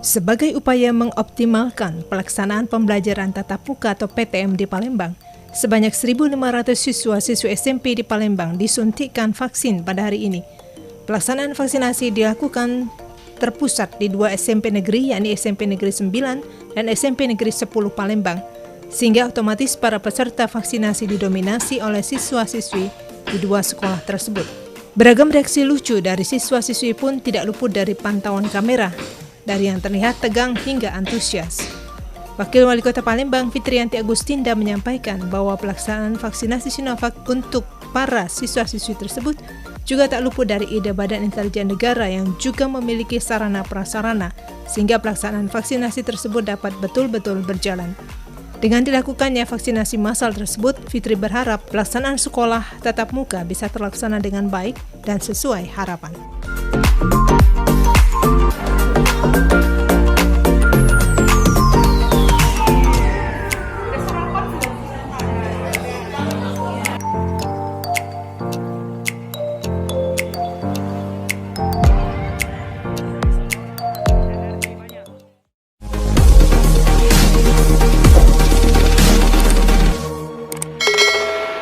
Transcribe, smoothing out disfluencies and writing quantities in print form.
Sebagai upaya mengoptimalkan pelaksanaan pembelajaran tatap muka atau PTM di Palembang, sebanyak 1.500 siswa-siswi SMP di Palembang disuntikkan vaksin pada hari ini. Pelaksanaan vaksinasi dilakukan terpusat di 2 SMP negeri, yakni SMP Negeri 9 dan SMP Negeri 10 Palembang, sehingga otomatis para peserta vaksinasi didominasi oleh siswa-siswi di 2 sekolah tersebut. Beragam reaksi lucu dari siswa-siswi pun tidak luput dari pantauan kamera, dari yang terlihat tegang hingga antusias. Wakil Wali Kota Palembang, Fitriyanti Agustinda, menyampaikan bahwa pelaksanaan vaksinasi Sinovac untuk para siswa-siswi tersebut juga tak luput dari ide Badan Intelijen Negara yang juga memiliki sarana prasarana, sehingga pelaksanaan vaksinasi tersebut dapat betul-betul berjalan. Dengan dilakukannya vaksinasi massal tersebut, Fitri berharap pelaksanaan sekolah tatap muka bisa terlaksana dengan baik dan sesuai harapan.